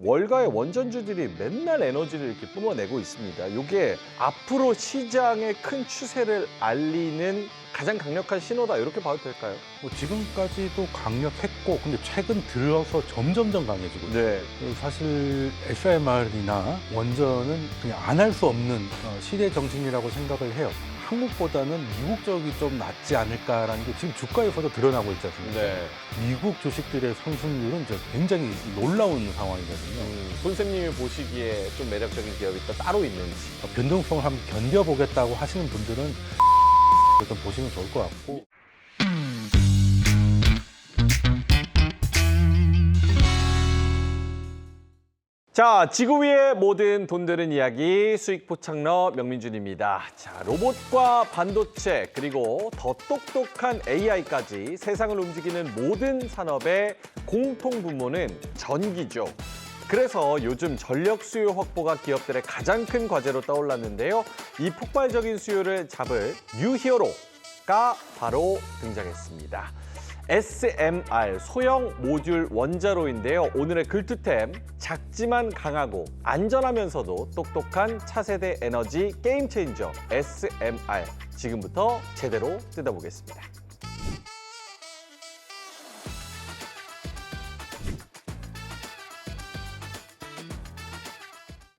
월가의 원전주들이 맨날 에너지를 이렇게 뿜어내고 있습니다. 이게 앞으로 시장의 큰 추세를 알리는 가장 강력한 신호다 이렇게 봐도 될까요? 뭐 지금까지도 강력했고 근데 최근 들어서 점점점 강해지고 있어요. 네. 사실 SMR이나 원전은 그냥 안 할 수 없는 시대 정신이라고 생각을 해요. 한국보다는 미국 쪽이 좀 낫지 않을까라는 게 지금 주가에서도 드러나고 있지 않습니까? 네. 미국 주식들의 상승률은 이제 굉장히 놀라운 상황이거든요. 선생님이 보시기에 좀 매력적인 기업이 또 따로 있는지. 변동성을 한번 견뎌보겠다고 하시는 분들은 좀 보시면 좋을 것 같고. 자, 지구 위의 모든 돈 되는 이야기 수익 포착러 명민준입니다. 자, 로봇과 반도체 그리고 더 똑똑한 AI까지 세상을 움직이는 모든 산업의 공통 분모는 전기죠. 그래서 요즘 전력 수요 확보가 기업들의 가장 큰 과제로 떠올랐는데요. 이 폭발적인 수요를 잡을 뉴 히어로가 바로 등장했습니다. SMR, 소형 모듈 원자로인데요. 오늘의 글투템, 작지만 강하고 안전하면서도 똑똑한 차세대 에너지 게임 체인저 SMR. 지금부터 제대로 뜯어보겠습니다.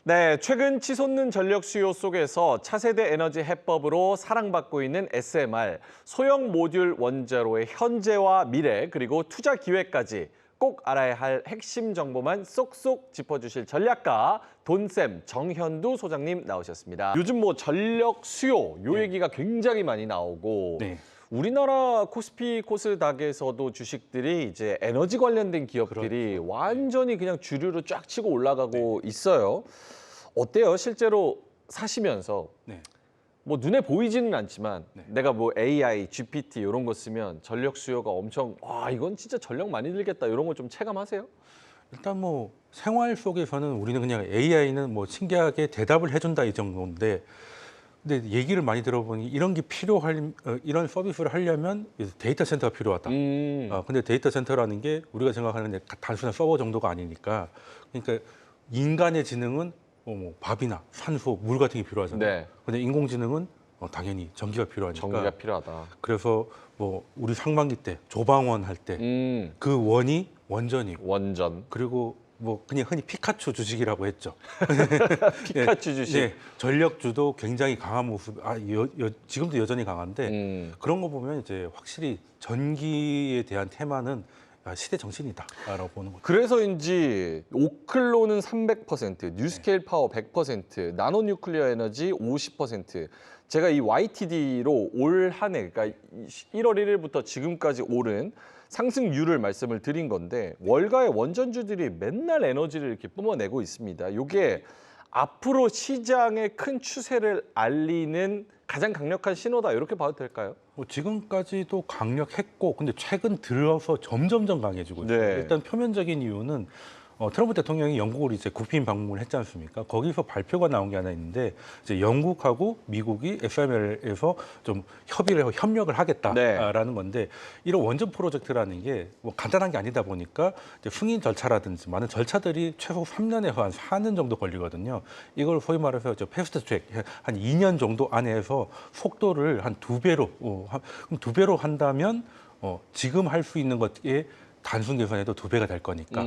네, 최근 치솟는 전력 수요 속에서 차세대 에너지 해법으로 사랑받고 있는 SMR, 소형 모듈 원자로의 현재와 미래, 그리고 투자 기회까지 꼭 알아야 할 핵심 정보만 쏙쏙 짚어주실 전략가 돈쌤 정현두 소장님 나오셨습니다. 요즘 뭐 전력 수요, 요 얘기가 굉장히 많이 나오고 네. 우리나라 코스피 코스닥에서도 주식들이 이제 에너지 관련된 기업들이 완전히 그냥 주류로 쫙 치고 올라가고 있어요. 어때요? 실제로 사시면서 네. 뭐 눈에 보이지는 않지만 네. 내가 뭐 AI, GPT 이런 거 쓰면 전력 수요가 엄청 와 이건 진짜 전력 많이 들겠다 이런 거 좀 체감하세요? 일단 뭐 생활 속에서는 우리는 그냥 AI는 뭐 신기하게 대답을 해준다 이 정도인데, 근데 얘기를 많이 들어보니 이런 게 필요할 이런 서비스를 하려면 데이터 센터가 필요하다. 근데 데이터 센터라는 게 우리가 생각하는 단순한 서버 정도가 아니니까, 그러니까 인간의 지능은 뭐 밥이나 산소, 물 같은 게 필요하잖아요. 네. 근데 인공지능은 당연히 전기가 필요하니까. 전기가 필요하다. 그래서 뭐 우리 상반기 때 조방원 할 때 그 원이 원전이고, 원전. 그리고 뭐 그냥 흔히 피카츄 주식이라고 했죠. 피카츄 주식. 네, 전력주도 굉장히 강한 모습. 지금도 여전히 강한데 그런 거 보면 이제 확실히 전기에 대한 테마는 시대 정신이다라고 보는 거죠. 그래서인지 오클론은 300%, 뉴스케일 파워 100%, 나노 뉴클리어 에너지 50%. 제가 이 YTD로 올 한 해, 그러니까 1월 1일부터 지금까지 오른 상승률을 말씀을 드린 건데 월가의 원전주들이 맨날 에너지를 이렇게 뿜어내고 있습니다. 이게 앞으로 시장의 큰 추세를 알리는 가장 강력한 신호다 이렇게 봐도 될까요? 뭐 지금까지도 강력했고 근데 최근 들어서 점점점 강해지고 있어요. 네. 일단 표면적인 이유는 트럼프 대통령이 영국을 이제 국빈 방문을 했지 않습니까? 거기서 발표가 나온 게 하나 있는데 이제 영국하고 미국이 SMR에서 좀 협력을 하겠다라는 건데, 이런 원전 프로젝트라는 게 뭐 간단한 게 아니다 보니까 이제 승인 절차라든지 많은 절차들이 최소 3년에서 한 4년 정도 걸리거든요. 이걸 소위 말해서 패스트 트랙 한 2년 정도 안에서 속도를 한 2배로 그럼 2배로 한다면 지금 할 수 있는 것에 단순 계산해도 2배가 될 거니까.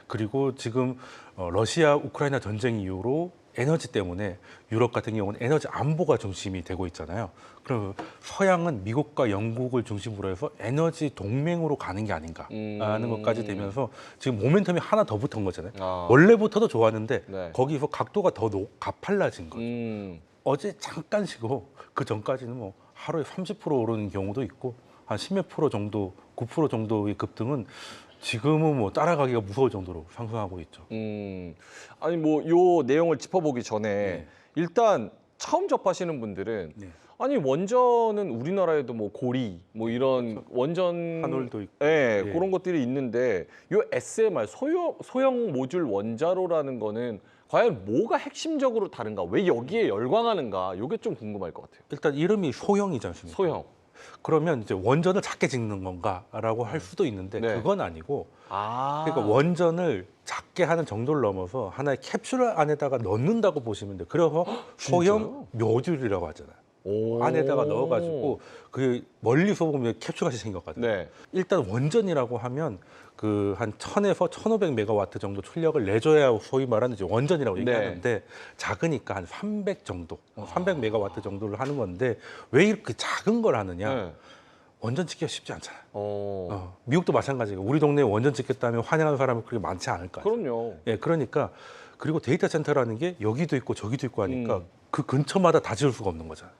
그리고 지금 러시아 우크라이나 전쟁 이후로 에너지 때문에 유럽 같은 경우는 에너지 안보가 중심이 되고 있잖아요. 그럼 서양은 미국과 영국을 중심으로 해서 에너지 동맹으로 가는 게 아닌가 하는 것까지 되면서 지금 모멘텀이 하나 더 붙은 거잖아요. 원래부터도 좋았는데 네. 거기서 각도가 더 가팔라진 거죠. 어제 잠깐 쉬고 그 전까지는 뭐 하루에 30% 오르는 경우도 있고 한 10몇 프로 정도, 9% 정도의 급등은 지금은 뭐 따라가기가 무서울 정도로 상승하고 있죠. 아니 뭐 요 내용을 짚어보기 전에 네. 일단 처음 접하시는 분들은 네. 아니 원전은 우리나라에도 뭐 고리 뭐 이런 원전 한올도 있고. 예, 예. 그런 것들이 있는데 요 SMR 소형 모듈 원자로라는 거는 과연 뭐가 핵심적으로 다른가? 왜 여기에 열광하는가? 요게 좀 궁금할 것 같아요. 일단 이름이 소형이지 않습니까? 소형. 그러면 이제 원전을 작게 짓는 건가라고 할 수도 있는데 네. 그건 아니고 아. 그러니까 원전을 작게 하는 정도를 넘어서 하나의 캡슐 안에다가 넣는다고 보시면 돼요. 그래서 소형 묘듈이라고 하잖아요. 오. 안에다가 넣어가지고 그 멀리서 보면 캡슐같이 생겼거든요. 네. 일단 원전이라고 하면 그 한 1000에서 1500 메가와트 정도 출력을 내줘야 소위 말하는 이제 원전이라고 네. 얘기하는데 작으니까 한 300 정도, 300 메가와트 정도를 하는 건데 왜 이렇게 작은 걸 하느냐? 네. 원전 짓기가 쉽지 않잖아요. 어. 미국도 마찬가지고 우리 동네에 원전 짓겠다면 환영하는 사람이 그렇게 많지 않을 거예요. 그럼요. 예, 그러니까 그리고 데이터 센터라는 게 여기도 있고 저기도 있고 하니까 음. 그 근처마다 다 지을 수가 없는 거잖아요.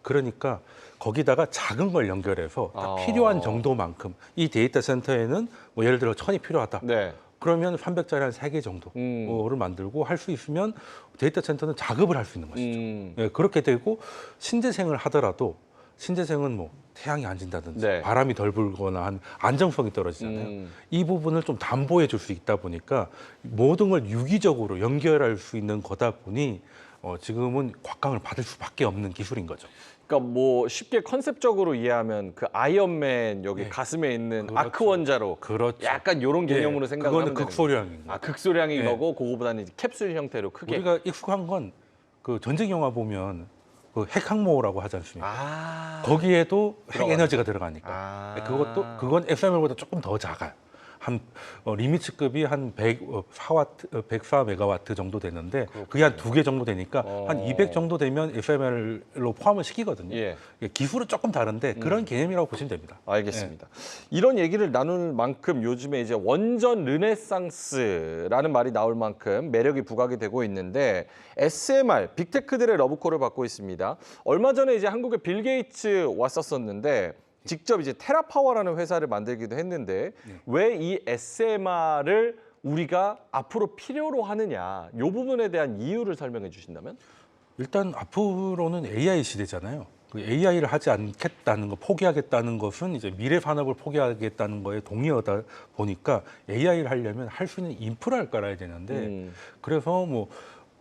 그러니까 거기다가 작은 걸 연결해서 딱 아. 필요한 정도만큼 이 데이터 센터에는 뭐 예를 들어 1000이 필요하다. 네. 그러면 300짜리 한 3개 정도를 만들고 할 수 있으면 데이터 센터는 작업을 할 수 있는 것이죠. 예, 그렇게 되고 신재생을 하더라도 신재생은 뭐 태양이 안 진다든지 네. 바람이 덜 불거나 한 안정성이 떨어지잖아요. 이 부분을 좀 담보해 줄 수 있다 보니까 모든 걸 유기적으로 연결할 수 있는 거다 보니 지금은 곽강을 받을 수밖에 없는 기술인 거죠. 그러니까 뭐 쉽게 컨셉적으로 이해하면 그 아이언맨 여기 네. 가슴에 있는 그렇죠. 아크 원자로 그렇죠. 약간 이런 개념으로 예, 생각하면 그거는 극소량인 거예요. 아, 극소량인 예. 거고 그거보다는 이제 캡슐 형태로 크게. 우리가 익숙한 건 그 전쟁 영화 보면 그 핵항모라고 하지 않습니까? 아. 거기에도 핵 들어가니까. 에너지가 들어가니까. 아. 그건 SMR보다 조금 더 작아요. 한 리미츠급이 한 104와트, 104 메가와트 정도 되는데 그게 한 2개 정도 되니까 한 200 정도 되면 SMR로 포함을 시키거든요. 예. 기술은 조금 다른데 그런 개념이라고 보시면 됩니다. 알겠습니다. 이런 얘기를 나눌 만큼 요즘에 이제 원전 르네상스라는 말이 나올 만큼 매력이 부각이 되고 있는데 SMR 빅테크들의 러브콜을 받고 있습니다. 얼마 전에 이제 한국에 빌 게이츠 왔었었는데 직접 이제 테라파워라는 회사를 만들기도 했는데 왜 이 SMR을 우리가 앞으로 필요로 하느냐 이 부분에 대한 이유를 설명해 주신다면? 일단 앞으로는 AI 시대잖아요. 그 AI를 하지 않겠다는 거, 포기하겠다는 것은 이제 미래 산업을 포기하겠다는 거에 동의하다 보니까 AI를 하려면 할 수 있는 인프라를 깔아야 되는데 그래서 뭐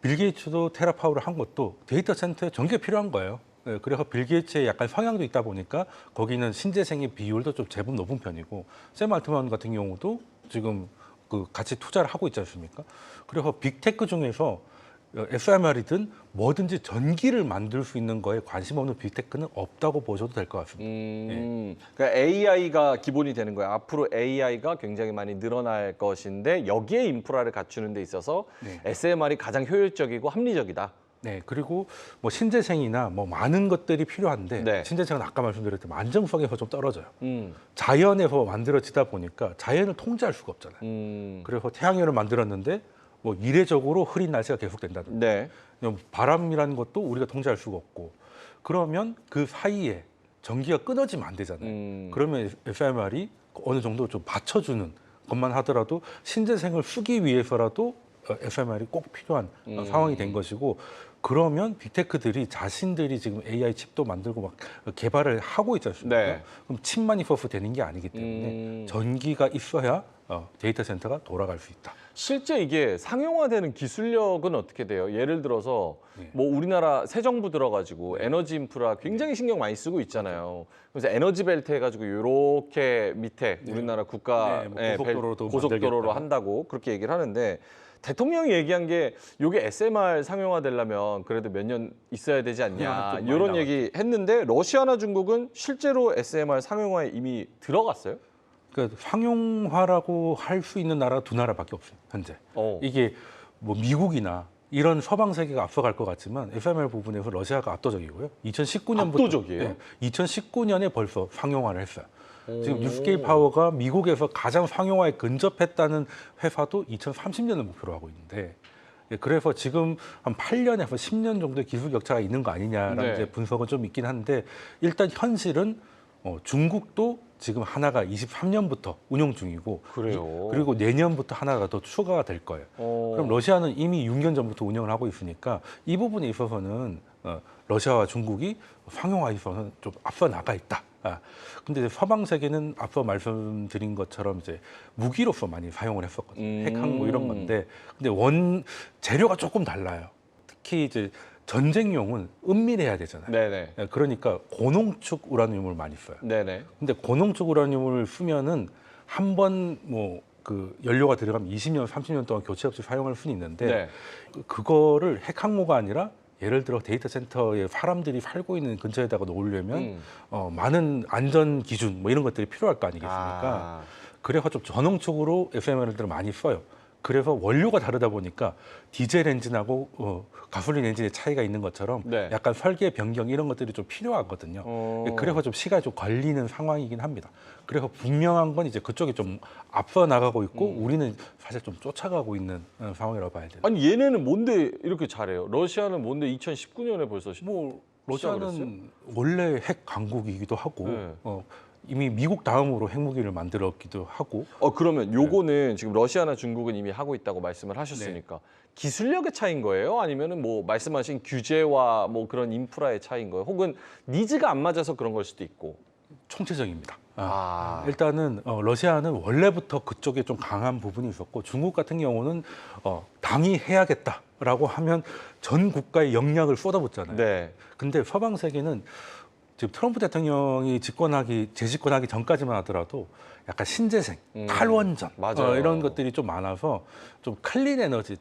빌 게이츠도 테라파워를 한 것도 데이터 센터에 전기가 필요한 거예요. 네, 그래서 빌 게이츠의 약간 성향도 있다 보니까 거기는 신재생의 비율도 좀 제법 높은 편이고 샘 알트만 같은 경우도 지금 그 같이 투자를 하고 있지 않습니까? 그래서 빅테크 중에서 SMR이든 뭐든지 전기를 만들 수 있는 거에 관심 없는 빅테크는 없다고 보셔도 될 것 같습니다. 그러니까 AI가 기본이 되는 거예요. 앞으로 AI가 굉장히 많이 늘어날 것인데 여기에 인프라를 갖추는 데 있어서 네. SMR이 가장 효율적이고 합리적이다. 네, 그리고 뭐 신재생이나 뭐 많은 것들이 필요한데 네. 신재생은 아까 말씀드렸지만 안정성에서 좀 떨어져요. 음, 자연에서 만들어지다 보니까 자연을 통제할 수가 없잖아요. 그래서 태양열을 만들었는데 뭐 이례적으로 흐린 날씨가 계속된다든지 네. 바람이라는 것도 우리가 통제할 수가 없고 그러면 그 사이에 전기가 끊어지면 안 되잖아요. 그러면 SMR이 어느 정도 좀 받쳐주는 것만 하더라도 신재생을 쓰기 위해서라도 SMR이 꼭 필요한 상황이 된 것이고 그러면 빅테크들이 자신들이 지금 AI 칩도 만들고 막 개발을 하고 있지 않습니까? 네. 그럼 칩만 있어서 되는 게 아니기 때문에 전기가 있어야 데이터 센터가 돌아갈 수 있다. 실제 이게 상용화되는 기술력은 어떻게 돼요? 예를 들어서 뭐 우리나라 새 정부 들어가지고 에너지 인프라 굉장히 신경 많이 쓰고 있잖아요. 그래서 에너지 벨트 해가지고 이렇게 밑에 우리나라 국가 네, 뭐 고속도로도 고속도로로 만들겠다. 한다고 그렇게 얘기를 하는데 대통령이 얘기한 게 이게 SMR 상용화 되려면 그래도 몇 년 있어야 되지 않냐 좀 많이 이런 나왔죠. 얘기 했는데 러시아나 중국은 실제로 SMR 상용화에 이미 들어갔어요? 그러니까 상용화라고 할 수 있는 나라가 두 나라밖에 없어요. 현재. 이게 뭐 미국이나 이런 서방 세계가 앞서갈 것 같지만 SMR 부분에서 러시아가 압도적이고요. 2019년부터 압도적이에요? 2019년에 벌써 상용화를 했어요. 지금 뉴스케이 파워가 미국에서 가장 상용화에 근접했다는 회사도 2030년을 목표로 하고 있는데 그래서 지금 한 8년에서 10년 정도의 기술 격차가 있는 거 아니냐라는 네. 이제 분석은 좀 있긴 한데 일단 현실은 중국도 지금 하나가 23년부터 운영 중이고 그래요? 그리고 내년부터 하나가 더 추가가 될 거예요. 그럼 러시아는 이미 6년 전부터 운영을 하고 있으니까 이 부분에 있어서는 러시아와 중국이 상용화에 있어서는 좀 앞서 나가 있다. 근데 이제 서방 세계는 앞서 말씀드린 것처럼 이제 무기로서 많이 사용을 했었거든요. 핵항 뭐 이런 건데 근데 원 재료가 조금 달라요. 특히 이제 전쟁용은 은밀해야 되잖아요. 네네. 예, 그러니까 고농축 우라늄을 많이 써요. 네네. 근데 고농축 우라늄을 쓰면은 한 번 뭐 그 연료가 들어가면 20년, 30년 동안 교체 없이 사용할 수는 있는데 네. 그거를 핵 항모가 아니라 예를 들어 데이터 센터에 사람들이 살고 있는 근처에다가 놓으려면 많은 안전 기준 뭐 이런 것들이 필요할 거 아니겠습니까? 아. 그래서 좀 전홍축으로 SMR들을 많이 써요. 그래서 원료가 다르다 보니까 디젤 엔진하고 가솔린 엔진의 차이가 있는 것처럼 네. 약간 설계 변경 이런 것들이 좀 필요하거든요. 그래서 좀 시간이 좀 걸리는 상황이긴 합니다. 그래서 분명한 건 이제 그쪽이 좀 앞서 나가고 있고 우리는 사실 좀 쫓아가고 있는 상황이라고 봐야 돼요. 아니 얘네는 뭔데 이렇게 잘해요? 러시아는 뭔데 2019년에 벌써 뭐 시작을 러시아는 원래 핵 강국이기도 하고 네. 이미 미국 다음으로 핵무기를 만들었기도 하고 그러면 요거는 지금 러시아나 중국은 이미 하고 있다고 말씀을 하셨으니까 기술력의 차이인 거예요? 아니면은 뭐 말씀하신 규제와 뭐 그런 인프라의 차이인 거예요? 혹은 니즈가 안 맞아서 그런 걸 수도 있고. 총체적입니다. 아. 일단은 러시아는 원래부터 그쪽에 좀 강한 부분이 있었고 중국 같은 경우는 당이 해야겠다라고 하면 전 국가의 역량을 쏟아붓잖아요. 네. 근데 서방 세계는 지금 트럼프 대통령이 재집권하기 전까지만 하더라도 약간 신재생, 탈원전 맞아요. 이런 것들이 좀 많아서 좀 클린 에너지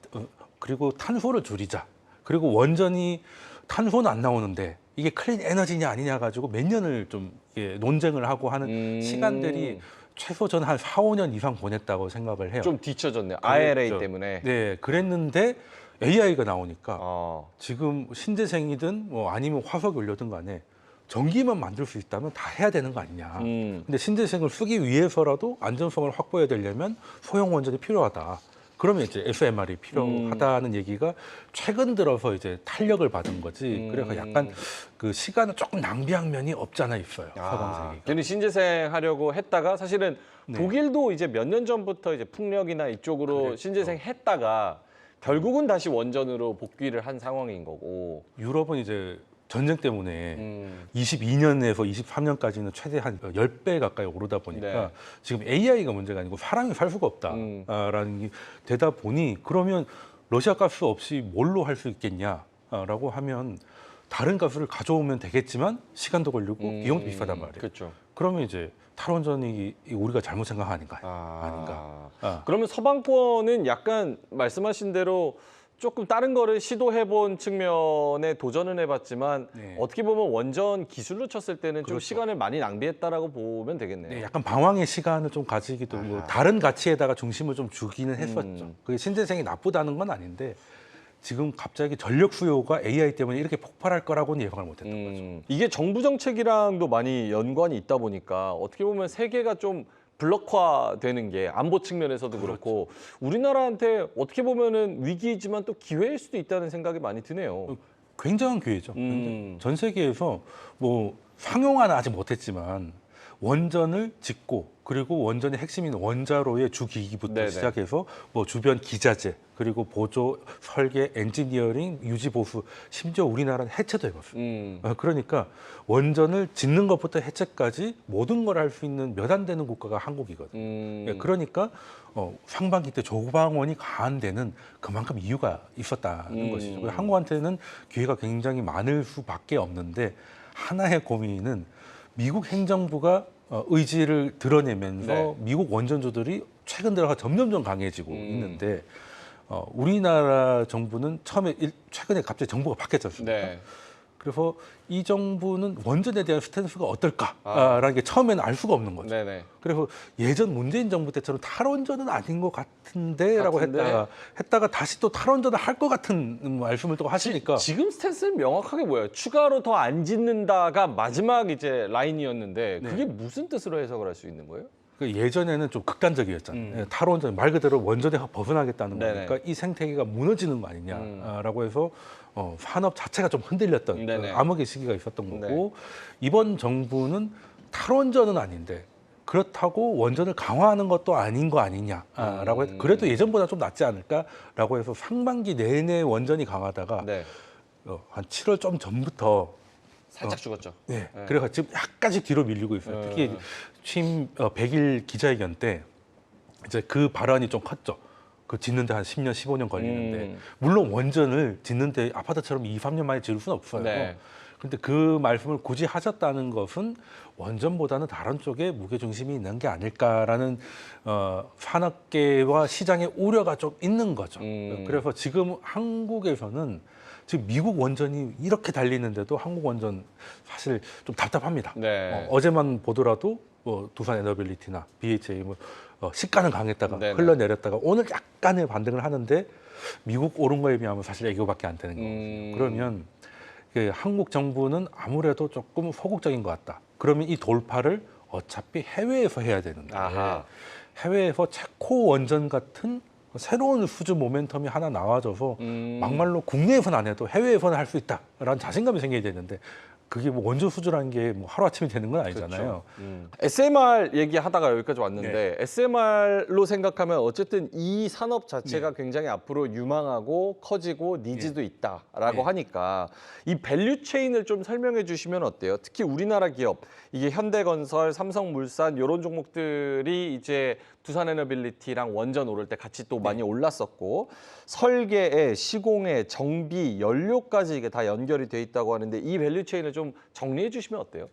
그리고 탄소를 줄이자. 그리고 원전이 탄소는 안 나오는데 이게 클린 에너지냐 아니냐 가지고 몇 년을 좀 논쟁을 하고 하는 시간들이 최소 전 한 4, 5년 이상 보냈다고 생각을 해요. 좀 뒤쳐졌네요. IRA 그랬죠. 때문에. 네, 그랬는데 AI가 나오니까 어. 지금 신재생이든 뭐 아니면 화석 연료든 간에 전기만 만들 수 있다면 다 해야 되는 거 아니냐. 근데 신재생을 쓰기 위해서라도 안전성을 확보해야 되려면 소형 원전이 필요하다. 그러면 이제 SMR이 필요하다는 얘기가 최근 들어서 이제 탄력을 받은 거지. 그래서 약간 그 시간을 조금 낭비한 면이 없잖아 있어요. 서방 세계가. 괜히 신재생 하려고 했다가 사실은 네. 독일도 이제 몇 년 전부터 이제 풍력이나 이쪽으로 그랬죠. 신재생 했다가 결국은 다시 원전으로 복귀를 한 상황인 거고. 유럽은 이제 전쟁 때문에 22년에서 23년까지는 최대 한 10배 가까이 오르다 보니까 네. 지금 AI가 문제가 아니고 사람이 살 수가 없다라는 게 되다 보니 그러면 러시아 가스 없이 뭘로 할 수 있겠냐라고 하면 다른 가스를 가져오면 되겠지만 시간도 걸리고 비용도 비싸단 말이에요. 그렇죠. 그러면 이제 탈원전이 우리가 잘못 생각 아닌가? 그러면 서방권은 약간 말씀하신 대로 조금 다른 거를 시도해본 측면에 도전은 해봤지만 네. 어떻게 보면 원전 기술로 쳤을 때는 좀 그렇죠. 시간을 많이 낭비했다라고 보면 되겠네요. 네, 약간 방황의 시간을 좀 가지기도 뭐 다른 가치에다가 중심을 좀 주기는 했었죠. 그게 신재생이 나쁘다는 건 아닌데 지금 갑자기 전력 수요가 AI 때문에 이렇게 폭발할 거라고는 예상을 못했던 거죠. 이게 정부 정책이랑도 많이 연관이 있다 보니까 어떻게 보면 세계가 좀 블록화되는 게 안보 측면에서도 그렇고 우리나라한테 어떻게 보면은 위기이지만 또 기회일 수도 있다는 생각이 많이 드네요. 굉장한 기회죠. 전 세계에서 뭐 상용화는 아직 못했지만 원전을 짓고 그리고 원전의 핵심인 원자로의 주기기부터 네네. 시작해서 뭐 주변 기자재 그리고 보조, 설계, 엔지니어링, 유지 보수 심지어 우리나라는 해체도 해봤어요. 그러니까 원전을 짓는 것부터 해체까지 모든 걸 할 수 있는 몇 안 되는 국가가 한국이거든요. 그러니까 상반기 때 조방원이 강한 데는 그만큼 이유가 있었다는 것이죠. 그래서 한국한테는 기회가 굉장히 많을 수밖에 없는데 하나의 고민은 미국 행정부가 의지를 드러내면서 네. 미국 원전주들이 최근 들어서 점점점 강해지고 있는데 우리나라 정부는 최근에 갑자기 정부가 바뀌었지 않습니까? 네. 그래서 이 정부는 원전에 대한 스탠스가 어떨까라는 게 처음에는 알 수가 없는 거죠. 네네. 그래서 예전 문재인 정부 때처럼 탈원전은 아닌 것 같은데라고 같은데? 했다가 다시 또 탈원전을 할 것 같은 말씀을 또 하시니까 지금 스탠스는 명확하게 뭐예요? 추가로 더 안 짓는다가 마지막 이제 라인이었는데 그게 무슨 뜻으로 해석을 할 수 있는 거예요? 그 예전에는 좀 극단적이었잖아요. 탈원전 말 그대로 원전에 벗어나겠다는 네네. 거니까 이 생태계가 무너지는 거 아니냐라고 해서 산업 자체가 좀 흔들렸던 네네. 암흑의 시기가 있었던 거고 이번 정부는 탈원전은 아닌데 그렇다고 원전을 강화하는 것도 아닌 거 아니냐라고 해서 그래도 예전보다 좀 낫지 않을까라고 해서 상반기 내내 원전이 강하다가 네. 한 7월 좀 전부터 살짝 죽었죠. 네. 그래서 지금 약간씩 뒤로 밀리고 있어요. 특히 취임 100일 기자회견 때 이제 그 발언이 좀 컸죠. 그 짓는데 한 10년, 15년 걸리는데 물론 원전을 짓는데 아파트처럼 2, 3년 만에 지을 수는 없어요. 네. 근데 그 말씀을 굳이 하셨다는 것은 원전보다는 다른 쪽에 무게중심이 있는 게 아닐까라는 산업계와 시장의 우려가 좀 있는 거죠. 그래서 지금 한국에서는 지금 미국 원전이 이렇게 달리는데도 한국 원전 사실 좀 답답합니다. 네. 어제만 보더라도 두산 에너빌리티나 BHA 시가는 강했다가 네네. 흘러내렸다가 오늘 약간의 반등을 하는데 미국 오른 거에 비하면 사실 애교밖에 안 되는 거거든요. 그러면 한국 정부는 아무래도 조금 소극적인 것 같다. 그러면 이 돌파를 어차피 해외에서 해야 되는데 아하. 해외에서 체코 원전 같은 새로운 수주 모멘텀이 하나 나와줘서 막말로 국내에서는 안 해도 해외에서는 할 수 있다라는 자신감이 생겨야 되는데 그게 뭐 원전 수주라는 게 뭐 하루아침에 되는 건 아니잖아요. SMR 얘기하다가 여기까지 왔는데 SMR로 생각하면 어쨌든 이 산업 자체가 굉장히 앞으로 유망하고 커지고 니즈도 있다라고 하니까 이 밸류 체인을 좀 설명해 주시면 어때요? 특히 우리나라 기업, 이게 현대건설, 삼성물산 이런 종목들이 이제 두산에너빌리티랑 원전 오를 때 같이 또 많이 올랐었고 설계에 시공에 정비, 연료까지 이게 다 연결이 돼 있다고 하는데 이 밸류 체인을 좀 정리해 주시면 어때요?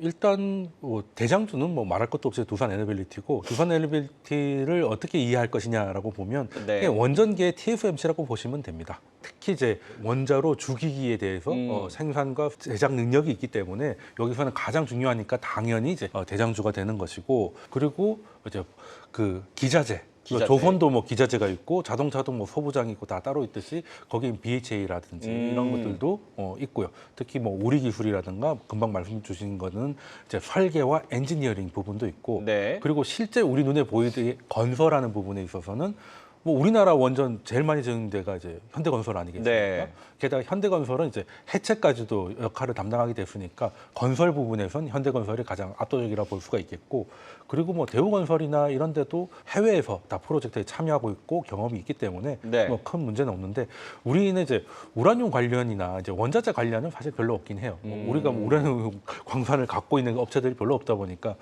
일단 대장주는 뭐 말할 것도 없이 두산 에너빌리티고 두산 에너빌리티를 어떻게 이해할 것이냐라고 보면 네. 그냥 원전계의 TSMC라고 보시면 됩니다. 특히 이제 원자로 주기기에 대해서 생산과 제작 능력이 있기 때문에 여기서는 가장 중요하니까 당연히 이제 대장주가 되는 것이고 그리고 이제 그 기자재. 조선도 뭐 기자재가 있고 자동차도 뭐 소부장이 있고 다 따로 있듯이 거기 BHA라든지 이런 것들도 있고요. 특히 뭐 우리 기술이라든가 금방 말씀 주신 거는 이제 설계와 엔지니어링 부분도 있고 네. 그리고 실제 우리 눈에 보이듯이 건설하는 부분에 있어서는 뭐 우리나라 원전 제일 많이 짓는 데가 이제 현대건설 아니겠습니까? 네. 게다가 현대건설은 이제 해체까지도 역할을 담당하게 됐으니까 건설 부분에선 현대건설이 가장 압도적이라 볼 수가 있겠고 그리고 뭐 대우건설이나 이런 데도 해외에서 다 프로젝트에 참여하고 있고 경험이 있기 때문에 네. 뭐 큰 문제는 없는데 우리는 이제 우라늄 관련이나 이제 원자재 관련은 사실 별로 없긴 해요. 우리가 뭐 우라늄 광산을 갖고 있는 업체들이 별로 없다 보니까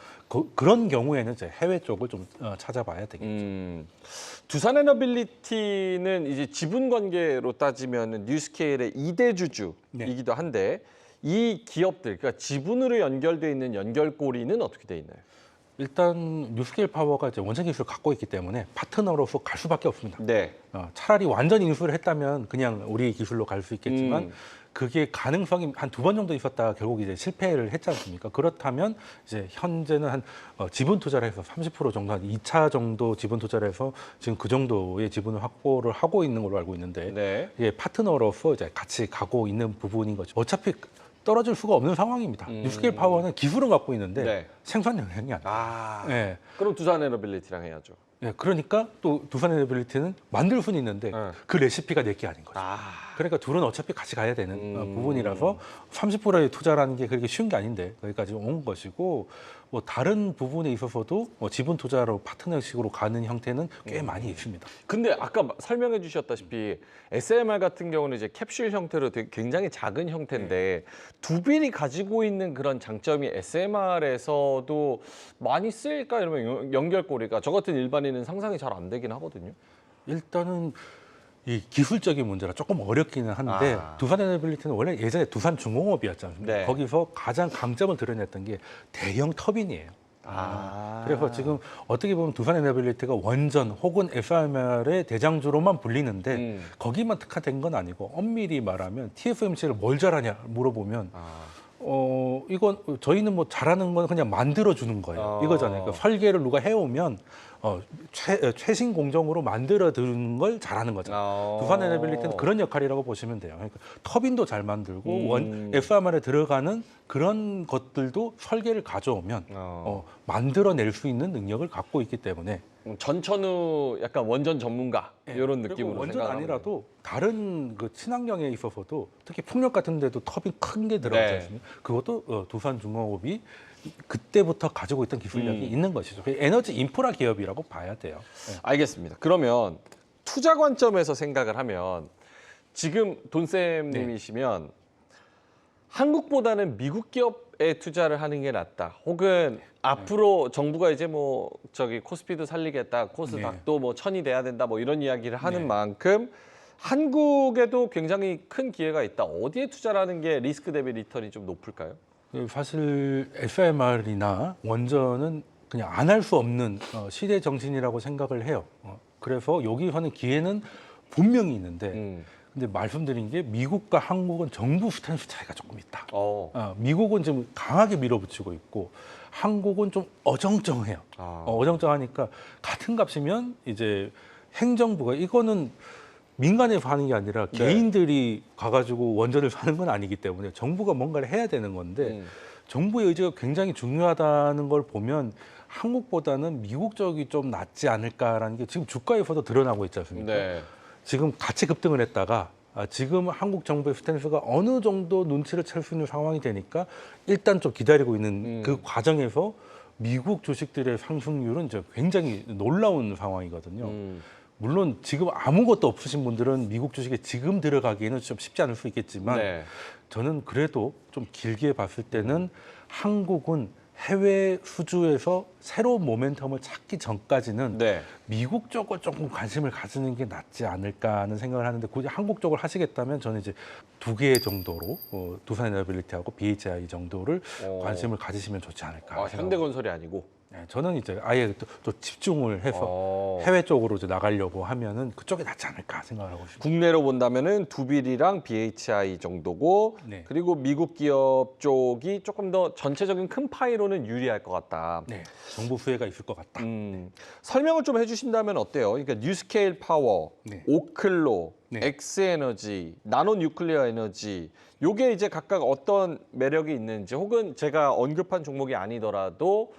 그런 경우에는 이제 해외 쪽을 좀 찾아봐야 되겠죠. 두산에너빌리티는 이제 지분 관계로 따지면 뉴스케일의 2대 주주이기도 한데 이 기업들, 그러니까 지분으로 연결돼 있는 연결고리는 어떻게 돼 있나요? 일단 뉴스케일 파워가 이제 원전 기술을 갖고 있기 때문에 파트너로서 갈 수밖에 없습니다. 네. 차라리 완전 인수를 했다면 그냥 우리 기술로 갈 수 있겠지만 그게 가능성이 한 2번 정도 있었다가 결국 이제 실패를 했지 않습니까? 그렇다면 이제 현재는 한 지분 투자를 해서 30% 정도 한 2차 정도 지분 투자를 해서 지금 그 정도의 지분을 확보를 하고 있는 걸로 알고 있는데 네. 이게 파트너로서 이제 같이 가고 있는 부분인 거죠. 어차피 떨어질 수가 없는 상황입니다. 뉴스케일 파워는 기술은 갖고 있는데 네. 생산 영향이 안 돼요. 네. 그럼 두산에너빌리티랑 해야죠. 예, 그러니까 또 두산에너빌리티는 만들 수는 있는데 그 레시피가 내게 아닌 거죠. 그러니까 둘은 어차피 같이 가야 되는 부분이라서 30%의 투자라는 게 그렇게 쉬운 게 아닌데 거기까지 온 것이고 뭐 다른 부분에 있어서도 뭐 지분 투자로 파트너식으로 가는 형태는 꽤 많이 있습니다. 근데 아까 설명해 주셨다시피 SMR 같은 경우는 이제 캡슐 형태로 되게 굉장히 작은 형태인데 두빌이 가지고 있는 그런 장점이 SMR에서도 많이 쓰일까 이러면 연결고리가 저 같은 일반인은 상상이 잘 안 되긴 하거든요. 일단은 이 기술적인 문제라 조금 어렵기는 한데 두산에너빌리티는 원래 예전에 두산중공업이었지 않습니까? 네. 거기서 가장 강점을 드러냈던 게 대형 터빈이에요. 그래서 지금 어떻게 보면 두산에너빌리티가 원전 혹은 SMR의 대장주로만 불리는데 거기만 특화된 건 아니고 엄밀히 말하면 TSMC를 뭘 잘하냐 물어보면 이건 저희는 뭐 잘하는 건 그냥 만들어 주는 거예요. 이거잖아요. 그러니까 설계를 누가 해오면 최신 공정으로 만들어 두는 걸 잘하는 거죠. 두산에너빌리티는 그런 역할이라고 보시면 돼요. 그러니까 터빈도 잘 만들고 SMR에 들어가는 그런 것들도 설계를 가져오면 만들어낼 수 있는 능력을 갖고 있기 때문에 전천후 약간 원전 전문가 이런 느낌으로 원전 생각하면 아니라도 다른 그 친환경에 있어서도 특히 풍력 같은 데도 터빈 큰 게 들어가지 않습니까? 그것도 두산중공업이 그때부터 가지고 있던 기술력이 있는 것이죠. 에너지 인프라 기업이라고 봐야 돼요. 알겠습니다. 그러면 투자 관점에서 생각을 하면 지금 돈쌤님이시면 한국보다는 미국 기업에 투자를 하는 게 낫다. 혹은 앞으로 정부가 이제 뭐 저기 코스피도 살리겠다, 코스닥도 뭐 1000이 돼야 된다, 뭐 이런 이야기를 하는 만큼 한국에도 굉장히 큰 기회가 있다. 어디에 투자를 하는 게 리스크 대비 리턴이 좀 높을까요? 사실 SMR이나 원전은 그냥 안 할 수 없는 시대 정신이라고 생각을 해요. 그래서 여기서는 기회는 분명히 있는데 근데 말씀드린 게 미국과 한국은 정부 스탠스 차이가 조금 있다. 미국은 지금 강하게 밀어붙이고 있고 한국은 좀 어정쩡해요. 어정쩡하니까 같은 값이면 이제 행정부가 이거는 민간에서 하는 게 아니라 개인들이 가가지고 원전을 사는 건 아니기 때문에 정부가 뭔가를 해야 되는 건데 정부의 의지가 굉장히 중요하다는 걸 보면 한국보다는 미국 쪽이 좀 낫지 않을까라는 게 지금 주가에서도 드러나고 있지 않습니까? 지금 같이 급등을 했다가 지금 한국 정부의 스탠스가 어느 정도 눈치를 챌 수 있는 상황이 되니까 일단 좀 기다리고 있는 그 과정에서 미국 주식들의 상승률은 이제 굉장히 놀라운 상황이거든요. 물론 지금 아무것도 없으신 분들은 미국 주식에 지금 들어가기에는 좀 쉽지 않을 수 있겠지만 저는 그래도 좀 길게 봤을 때는 한국은 해외 수주에서 새로운 모멘텀을 찾기 전까지는 미국 쪽을 조금 관심을 가지는 게 낫지 않을까 하는 생각을 하는데 굳이 한국 쪽을 하시겠다면 저는 이제 2개 정도로 두산에너빌리티하고 BHI 정도를 관심을 가지시면 좋지 않을까. 현대건설이 아니고. 저는 이제 아예 또 집중을 해서 해외 쪽으로 이제 나가려고 하면은 그쪽이 낫지 않을까 생각을 하고 있습니다. 국내로 본다면은 두빌이랑 BHI 정도고 그리고 미국 기업 쪽이 조금 더 전체적인 큰 파이로는 유리할 것 같다. 정부 수혜가 있을 것 같다. 설명을 좀 해주신다면 어때요? 그러니까 뉴스케일 파워, 오클로, 엑스에너지, 나노 뉴클리어 에너지 요게 이제 각각 어떤 매력이 있는지 혹은 제가 언급한 종목이 아니더라도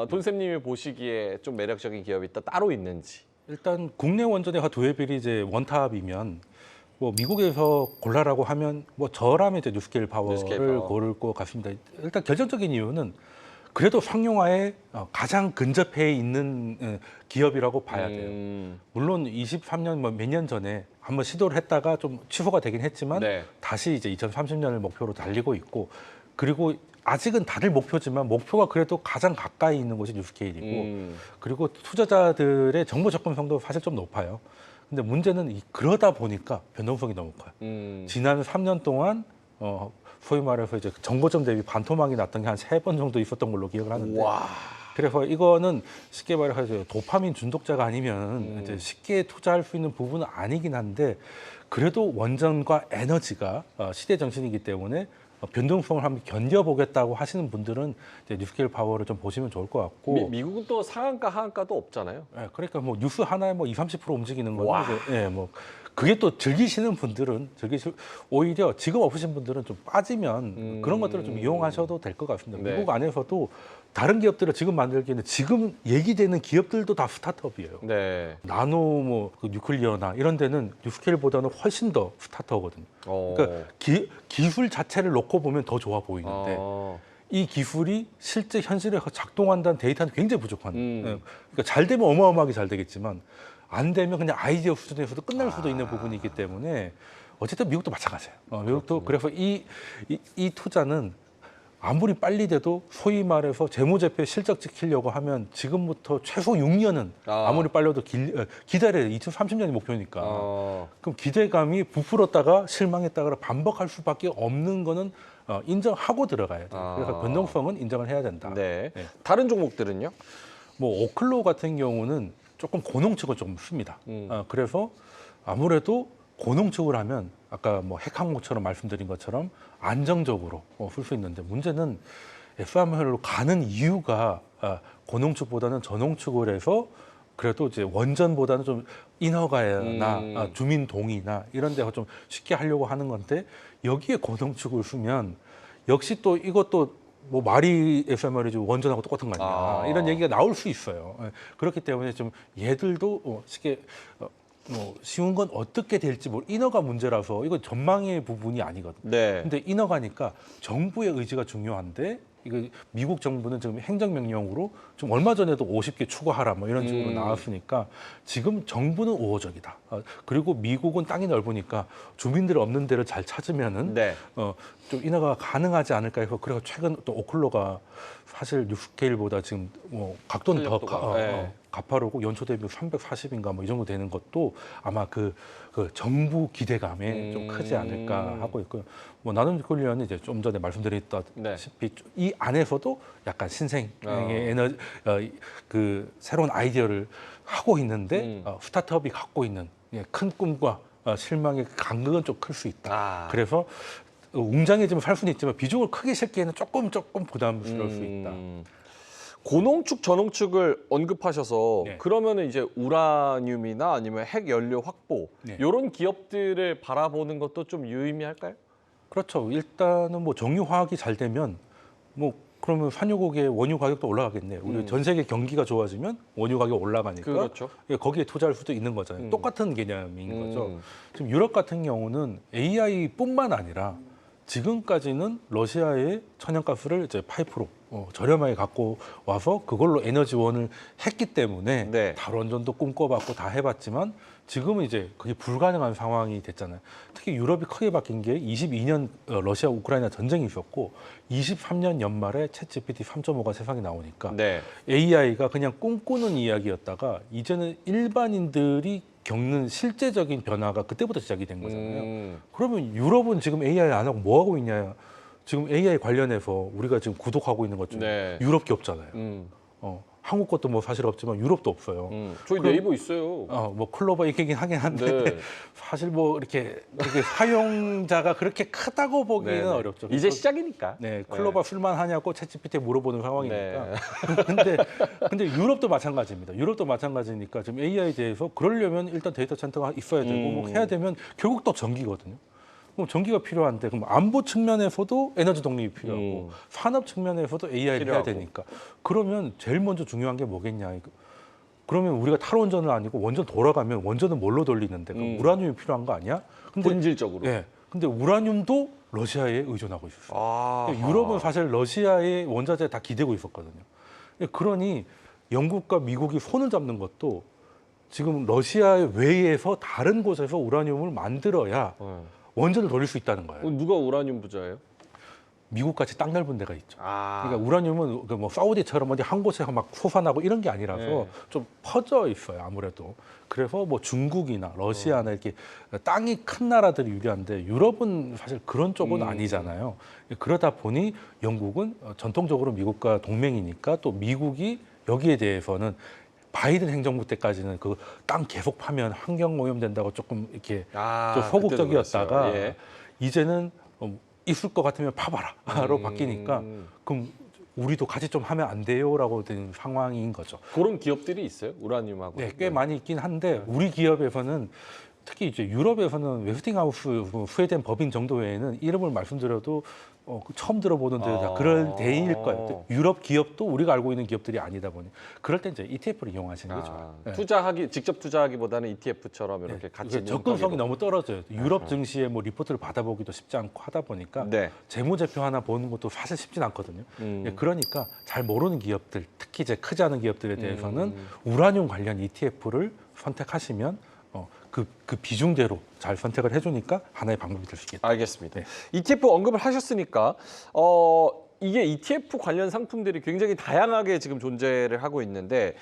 돈쌤님이 보시기에 좀 매력적인 기업이 따로 있는지. 일단 국내 원전의 두해빌이 이제 원탑이면 뭐 미국에서 골라라고 하면 뭐 저라면 이제 뉴스케일 파워를 고를 것 같습니다. 일단 결정적인 이유는 그래도 상용화에 가장 근접해 있는 기업이라고 봐야 돼요. 물론 23년 뭐 몇 년 전에 한번 시도를 했다가 좀 취소가 되긴 했지만 다시 이제 2030년을 목표로 달리고 있고 그리고 아직은 다들 목표지만 목표가 그래도 가장 가까이 있는 곳이 뉴스케일이고 그리고 투자자들의 정보 접근성도 사실 좀 높아요. 근데 문제는 그러다 보니까 변동성이 너무 커요. 지난 3년 동안 소위 말해서 이제 정보점 대비 반토막이 났던 게 한 3번 정도 있었던 걸로 기억을 하는데 그래서 이거는 쉽게 말해서 도파민 중독자가 아니면 이제 쉽게 투자할 수 있는 부분은 아니긴 한데 그래도 원전과 에너지가 시대 정신이기 때문에 변동성을 한번 견뎌보겠다고 하시는 분들은 이제 뉴스케일 파워를 좀 보시면 좋을 것 같고 미국은 또 상한가 하한가도 없잖아요. 그러니까 뭐 뉴스 하나에 뭐 20~30% 움직이는 거는 뭐 그게 또 즐기시는 분들은 오히려 지금 없으신 분들은 좀 빠지면 그런 것들을 좀 이용하셔도 될 것 같습니다. 미국 안에서도 다른 기업들을 지금 만들기에는 지금 얘기되는 기업들도 다 스타트업이에요. 나노 뭐 그 뉴클리어나 이런 데는 뉴스케일보다는 훨씬 더 스타트업거든요. 그러니까 기술 자체를 놓고 보면 더 좋아 보이는데 이 기술이 실제 현실에서 작동한다는 데이터는 굉장히 부족한. 그러니까 잘 되면 어마어마하게 잘 되겠지만 안 되면 그냥 아이디어 수준에서도 끝날 수도 있는 부분이기 때문에 어쨌든 미국도 마찬가지예요. 미국도 그래서 이 투자는 아무리 빨리 돼도 소위 말해서 재무제표 실적 지키려고 하면 지금부터 최소 6년은 아무리 빨려도 기다려야 돼. 2030년이 목표니까. 그럼 기대감이 부풀었다가 실망했다가 반복할 수밖에 없는 거는 인정하고 들어가야 돼요. 그래서 변동성은 인정을 해야 된다. 다른 종목들은요? 뭐 오클로 같은 경우는 조금 고농축을 좀 씁니다. 그래서 아무래도 고농축을 하면 아까 뭐 핵항목처럼 말씀드린 것처럼 안정적으로 쓸 수 있는데 문제는 SMR로 가는 이유가 고농축보다는 저농축을 해서 그래도 이제 원전보다는 좀 인허가나 주민동의나 이런 데가 좀 쉽게 하려고 하는 건데 여기에 고농축을 쓰면 역시 또 이것도 뭐 말이 SMR이지 원전하고 똑같은 거 아니냐 이런 얘기가 나올 수 있어요. 그렇기 때문에 좀 얘들도 쉽게 뭐 쉬운 건 어떻게 될지 인허가 문제라서 이건 전망의 부분이 아니거든요. 근데 인허가니까 정부의 의지가 중요한데 이거 미국 정부는 지금 행정명령으로 좀 얼마 전에도 50개 추가하라 뭐 이런 식으로 나왔으니까 지금 정부는 우호적이다. 그리고 미국은 땅이 넓으니까 주민들 없는 데를 잘 찾으면은 네. 좀 인하가 가능하지 않을까 해서 그래서 최근 또 오클로가 사실 뉴스케일보다 지금 뭐 각도는 더 활력도가, 네. 가파르고 연초 대비 340인가 뭐 이 정도 되는 것도 아마 그 정부 기대감에 좀 크지 않을까 하고 있고요. 뭐 나눔 콜리언은 이제 좀 전에 말씀드렸다시피 이 안에서도 약간 신생의 에너지 그 새로운 아이디어를 하고 있는데 스타트업이 갖고 있는 큰 꿈과 실망의 간극은 좀 클 수 있다. 그래서 웅장해지면 살 수는 있지만 비중을 크게 싣기에는 조금 부담스러울 수 있다. 고농축, 저농축을 언급하셔서 네. 그러면은 이제 우라늄이나 아니면 핵 연료 확보 네. 이런 기업들을 바라보는 것도 좀 유의미할까요? 그렇죠. 일단은 뭐 정유 화학이 잘 되면 뭐 그러면 산유국의 원유 가격도 올라가겠네요. 우리 전 세계 경기가 좋아지면 원유 가격 올라가니까 그렇죠. 거기에 투자할 수도 있는 거잖아요. 똑같은 개념인 거죠. 지금 유럽 같은 경우는 AI뿐만 아니라 지금까지는 러시아의 천연가스를 이제 파이프로 저렴하게 갖고 와서 그걸로 에너지원을 했기 때문에 네. 탈원전도 꿈꿔봤고 다 해봤지만 지금은 이제 그게 불가능한 상황이 됐잖아요. 특히 유럽이 크게 바뀐 게 22년 러시아 우크라이나 전쟁이 있었고 23년 연말에 챗GPT 3.5가 세상에 나오니까 네. AI가 그냥 꿈꾸는 이야기였다가 이제는 일반인들이 겪는 실제적인 변화가 그때부터 시작이 된 거잖아요. 그러면 유럽은 지금 AI 안 하고 뭐 하고 있냐? 지금 AI 관련해서 우리가 지금 구독하고 있는 것 중에 네. 유럽 게 없잖아요. 한국 것도 뭐 사실 없지만 유럽도 없어요. 저희 네이버 있어요. 뭐 클로버 있긴 하긴 한데 네. 사실 뭐 이렇게 사용자가 그렇게 크다고 보기는 네. 어렵죠. 이제 시작이니까. 네, 클로버 쓸만하냐고 챗GPT에 물어보는 상황이니까. 네. 근데 유럽도 마찬가지입니다. 유럽도 마찬가지니까 지금 AI에 대해서 그러려면 일단 데이터 센터가 있어야 되고 뭐 해야 되면 결국 또 전기거든요. 그럼 전기가 필요한데 그럼 안보 측면에서도 에너지 독립이 필요하고 산업 측면에서도 AI를 필요하고. 해야 되니까 그러면 제일 먼저 중요한 게 뭐겠냐. 그러면 우리가 탈원전은 아니고 원전 돌아가면 원전은 뭘로 돌리는데 그럼 우라늄이 필요한 거 아니야? 근데 본질적으로. 예. 근데 우라늄도 러시아에 의존하고 있었어요. 아하. 유럽은 사실 러시아의 원자재에 다 기대고 있었거든요. 그러니 영국과 미국이 손을 잡는 것도 지금 러시아 외에서 다른 곳에서 우라늄을 만들어야 원전을 돌릴 수 있다는 거예요. 누가 우라늄 부자예요? 미국같이 땅 넓은 데가 있죠. 아. 그러니까 우라늄은 뭐 사우디처럼 어디 한 곳에 막 솟아나고 이런 게 아니라서 네. 좀 퍼져 있어요, 아무래도. 그래서 뭐 중국이나 러시아나 이렇게 땅이 큰 나라들이 유리한데 유럽은 사실 그런 쪽은 아니잖아요. 그러다 보니 영국은 전통적으로 미국과 동맹이니까 또 미국이 여기에 대해서는 바이든 행정부 때까지는 그 땅 계속 파면 환경 오염된다고 조금 이렇게 좀 소극적이었다가 그때도 그랬어요. 예. 이제는 있을 것 같으면 파봐라로 바뀌니까 그럼 우리도 같이 좀 하면 안 돼요라고 된 상황인 거죠. 그런 기업들이 있어요? 우라늄하고. 네, 꽤 많이 있긴 한데 우리 기업에서는 특히 이제 유럽에서는 웨스팅하우스 스웨덴 법인 정도 외에는 이름을 말씀드려도 처음 들어보는 데다 그럴 대일 거예요. 유럽 기업도 우리가 알고 있는 기업들이 아니다 보니 그럴 때 이제 ETF를 이용하시는 게 좋아요. 네. 직접 투자하기보다는 ETF처럼 이렇게 같이 이게 접근성이 뭉뚱이로. 너무 떨어져요. 유럽 증시의 뭐 리포트를 받아보기도 쉽지 않고 하다 보니까 네. 재무제표 하나 보는 것도 사실 쉽진 않거든요. 그러니까 잘 모르는 기업들, 특히 이제 크지 않은 기업들에 대해서는 우라늄 관련 ETF를 선택하시면 그 비중대로 잘 선택을 해주니까 하나의 방법이 될 수 있겠다. 알겠습니다. 네. ETF 언급을 하셨으니까 이게 ETF 관련 상품들이 굉장히 다양하게 지금 존재를 하고 있는데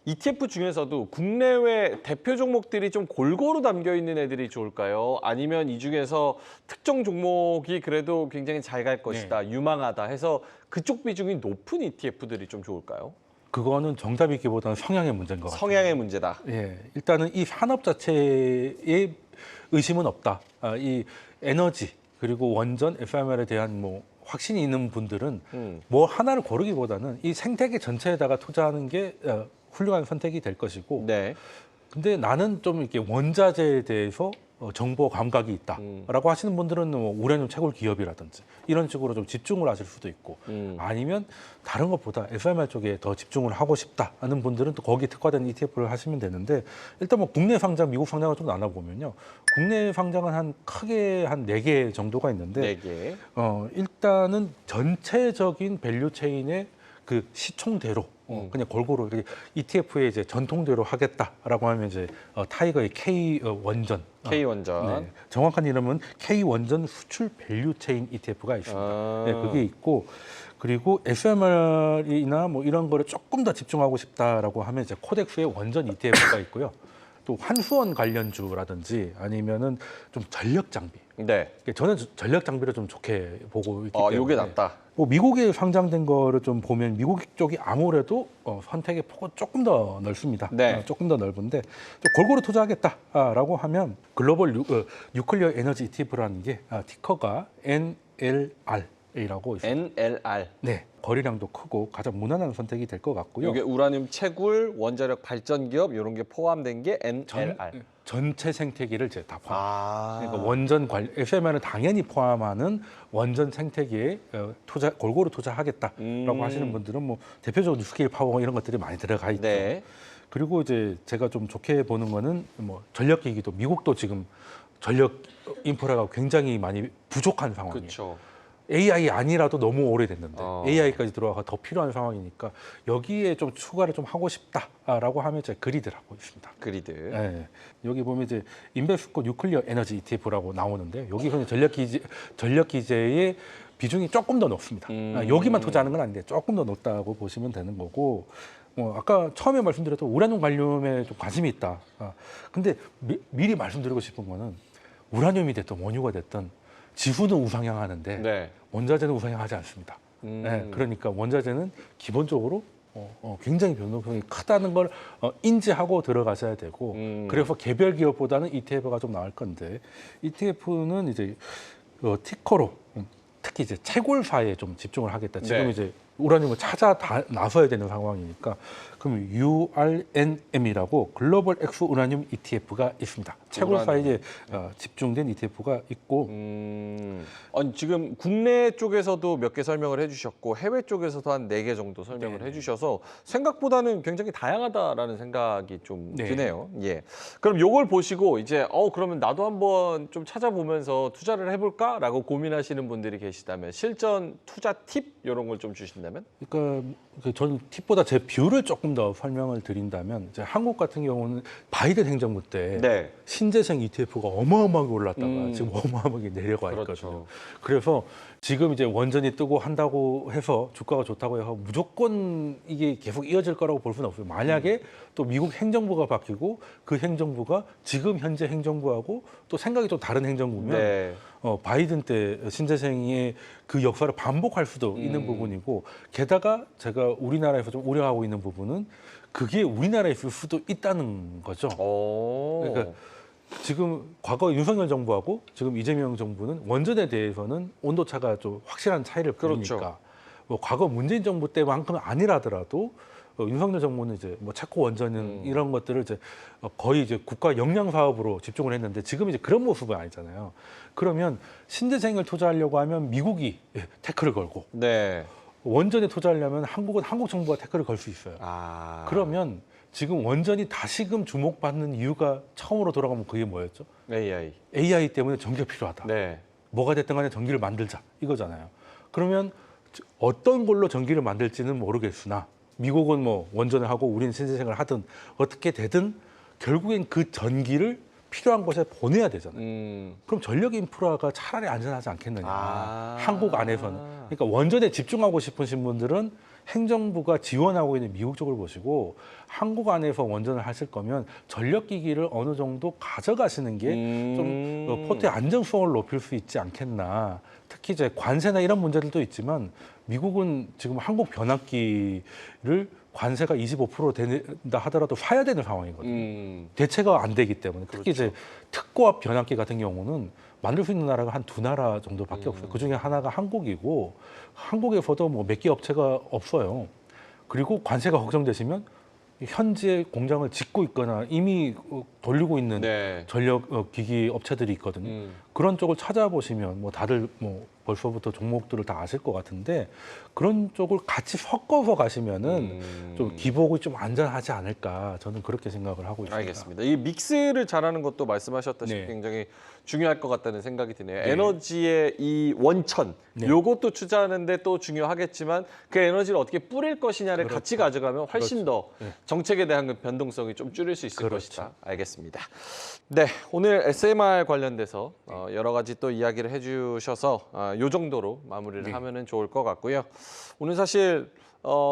ETF 중에서도 국내외 대표 종목들이 좀 골고루 담겨 있는 애들이 좋을까요? 아니면 이 중에서 특정 종목이 그래도 굉장히 잘 갈 것이다, 유망하다 해서 그쪽 비중이 높은 ETF들이 좀 좋을까요? 그거는 정답이기보다는 성향의 문제인 것 같아요. 성향의 문제다. 예, 일단은 이 산업 자체에 의심은 없다. 이 에너지 그리고 원전, FMR에 대한 뭐 확신이 있는 분들은 뭐 하나를 고르기보다는 이 생태계 전체에다가 투자하는 게 훌륭한 선택이 될 것이고. 네. 근데 나는 좀 이렇게 원자재에 대해서 정보 감각이 있다라고 하시는 분들은 뭐 우라늄 채굴 기업이라든지 이런 식으로 좀 집중을 하실 수도 있고 아니면 다른 것보다 SMR 쪽에 더 집중을 하고 싶다 하는 분들은 또 거기에 특화된 ETF를 하시면 되는데 일단 뭐 국내 상장, 미국 상장을 좀 나눠보면요. 국내 상장은 한 크게 한 4개 정도가 있는데 4개. 일단은 전체적인 밸류 체인의 그 시총대로 그냥 골고루 이렇게 ETF의 이제 전통대로 하겠다라고 하면 이제 타이거의 K 원전, K원전. 네, 정확한 이름은 K 원전 수출 밸류 체인 ETF가 있습니다. 네, 그게 있고 그리고 SMR이나 뭐 이런 거를 조금 더 집중하고 싶다라고 하면 이제 코덱스의 원전 ETF가 있고요. 또 환수원 관련주라든지 아니면은 좀 전력 장비. 네. 저는 전력 장비를 좀 좋게 보고 있기 때문에. 요게 낫다. 뭐 미국에 상장된 거를 좀 보면 미국 쪽이 아무래도 선택의 폭은 조금 더 넓습니다. 네. 조금 더 넓은데 좀 골고루 투자하겠다라고 하면 글로벌 뉴클리어 에너지 ETF라는 게 티커가 NLR이라고 있습니다. NLR. 네. 거래량도 크고 가장 무난한 선택이 될 것 같고요. 이게 우라늄 채굴, 원자력 발전 기업 이런 게 포함된 게 NLR. 전체 생태계를 이제 다 포함. 그러니까 아. 원전 SMR은 당연히 포함하는 원전 생태계에 골고루 투자하겠다라고 하시는 분들은 뭐 대표적으로 스케일 파워 이런 것들이 많이 들어가 있죠. 네. 그리고 이제 제가 좀 좋게 보는 거는 뭐 전력기기도 미국도 지금 전력 인프라가 굉장히 많이 부족한 상황이에요. 그렇죠. AI 아니라도 너무 오래됐는데 AI까지 들어와서 더 필요한 상황이니까 여기에 좀 추가를 좀 하고 싶다라고 하면 이제 그리드를 하고 있습니다. 그리드. 네. 여기 보면 이제 인베스코 뉴클리어 에너지 ETF라고 나오는데 여기서는 전력 기재의 비중이 조금 더 높습니다. 여기만 투자하는 건 아닌데 조금 더 높다고 보시면 되는 거고. 아까 처음에 말씀드렸던 우라늄 관련에 좀 관심이 있다. 근데 미리 말씀드리고 싶은 거는 우라늄이 됐든 원유가 됐든 지수는 우상향하는데 네. 원자재는 우상향하지 않습니다. 네, 그러니까 원자재는 기본적으로 굉장히 변동성이 크다는 걸 인지하고 들어가셔야 되고 그래서 개별 기업보다는 ETF가 좀 나을 건데 ETF는 이제 티커로 특히 이제 채굴사에 좀 집중을 하겠다. 지금 네. 이제 우라늄을 찾아 나서야 되는 상황이니까 그럼 URNM이라고 글로벌 엑스 우라늄 ETF가 있습니다. 채굴사에 이제 집중된 ETF가 있고 아니, 지금 국내 쪽에서도 몇 개 설명을 해주셨고 해외 쪽에서도 한 4개 정도 설명을 네. 해주셔서 생각보다는 굉장히 다양하다라는 생각이 좀 네. 드네요. 예. 그럼 요걸 보시고 이제 그러면 나도 한번 좀 찾아보면서 투자를 해볼까라고 고민하시는 분들이 계시다면 실전 투자 팁 이런 걸 좀 주신다면? 그러니까 저는 팁보다 제 뷰를 조금 더 설명을 드린다면 이제 한국 같은 경우는 바이든 행정부 때 네. 신재생 ETF가 어마어마하게 올랐다가 지금 어마어마하게 내려가 있거든요. 그렇죠. 그래서 지금 이제 원전이 뜨고 한다고 해서 주가가 좋다고 해서 무조건 이게 계속 이어질 거라고 볼 수는 없어요. 만약에 또 미국 행정부가 바뀌고 그 행정부가 지금 현재 행정부하고 또 생각이 좀 다른 행정부면 네. 바이든 때 신재생의 그 역사를 반복할 수도 있는 부분이고 게다가 제가 우리나라에서 좀 우려하고 있는 부분은 그게 우리나라에 있을 수도 있다는 거죠. 그러니까 지금 과거 윤석열 정부하고 지금 이재명 정부는 원전에 대해서는 온도차가 좀 확실한 차이를 보이니까 그렇죠. 뭐 과거 문재인 정부 때만큼은 아니라더라도 윤석열 정부는 이제 뭐 체코 원전은 이런 것들을 이제 거의 이제 국가 역량 사업으로 집중을 했는데 지금 이제 그런 모습은 아니잖아요. 그러면 신재생을 투자하려고 하면 미국이 태클을 걸고 네. 원전에 투자하려면 한국은 한국 정부가 태클을 걸 수 있어요. 그러면 지금 원전이 다시금 주목받는 이유가 처음으로 돌아가면 그게 뭐였죠? AI. AI 때문에 전기가 필요하다. 네. 뭐가 됐든 간에 전기를 만들자 이거잖아요. 그러면 어떤 걸로 전기를 만들지는 모르겠으나 미국은 뭐 원전을 하고 우리는 신재생을 하든 어떻게 되든 결국엔 그 전기를 필요한 곳에 보내야 되잖아요. 그럼 전력 인프라가 차라리 안전하지 않겠느냐. 한국 안에서는. 그러니까 원전에 집중하고 싶으신 분들은 행정부가 지원하고 있는 미국 쪽을 보시고 한국 안에서 원전을 하실 거면 전력기기를 어느 정도 가져가시는 게 좀 포트의 안정성을 높일 수 있지 않겠나. 특히 이제 관세나 이런 문제들도 있지만 미국은 지금 한국 변압기를 관세가 25% 된다 하더라도 사야 되는 상황이거든요. 대체가 안 되기 때문에 특히 이제 특고압 변압기 같은 경우는 만들 수 있는 나라가 한 2나라 정도밖에 없어요. 그 중에 하나가 한국이고 한국에서도 뭐 몇 개 업체가 없어요. 그리고 관세가 걱정되시면 현지에 공장을 짓고 있거나 이미 돌리고 있는 네. 전력 기기 업체들이 있거든요. 그런 쪽을 찾아보시면 뭐 다들 뭐 벌써부터 종목들을 다 아실 것 같은데 그런 쪽을 같이 섞어서 가시면은 좀 기복이 좀 안전하지 않을까 저는 그렇게 생각을 하고 있습니다. 알겠습니다. 이 믹스를 잘하는 것도 말씀하셨다시피 네. 굉장히 중요할 것 같다는 생각이 드네요. 네. 에너지의 이 원천, 네. 요것도 투자하는데 또 중요하겠지만 그 에너지를 어떻게 뿌릴 것이냐를 같이 가져가면 훨씬 더 네. 정책에 대한 그 변동성이 좀 줄일 수 있을 그렇죠. 것이다. 알겠습니다. 네, 오늘 SMR 관련돼서 여러 가지 또 이야기를 해주셔서 요 정도로 마무리를 네. 하면은 좋을 것 같고요. 오늘 사실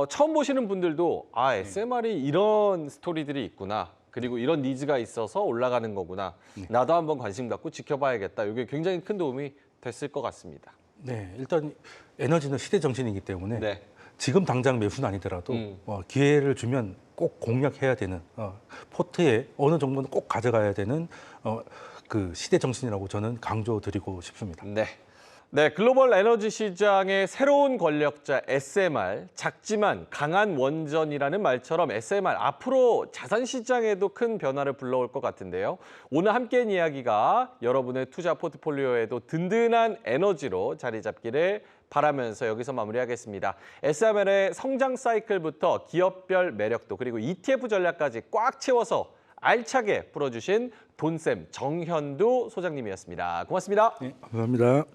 처음 보시는 분들도 SMR이 이런 스토리들이 있구나. 그리고 이런 니즈가 있어서 올라가는 거구나. 나도 한번 관심 갖고 지켜봐야겠다. 이게 굉장히 큰 도움이 됐을 것 같습니다. 네, 일단 에너지는 시대 정신이기 때문에 네. 지금 당장 매수는 아니더라도 기회를 주면 꼭 공략해야 되는 포트에 어느 정도는 꼭 가져가야 되는 그 시대 정신이라고 저는 강조드리고 싶습니다. 네. 네, 글로벌 에너지 시장의 새로운 권력자 SMR, 작지만 강한 원전이라는 말처럼 SMR 앞으로 자산 시장에도 큰 변화를 불러올 것 같은데요. 오늘 함께한 이야기가 여러분의 투자 포트폴리오에도 든든한 에너지로 자리 잡기를 바라면서 여기서 마무리하겠습니다. SMR의 성장 사이클부터 기업별 매력도 그리고 ETF 전략까지 꽉 채워서 알차게 풀어주신 돈쌤 정현두 소장님이었습니다. 고맙습니다. 네, 감사합니다.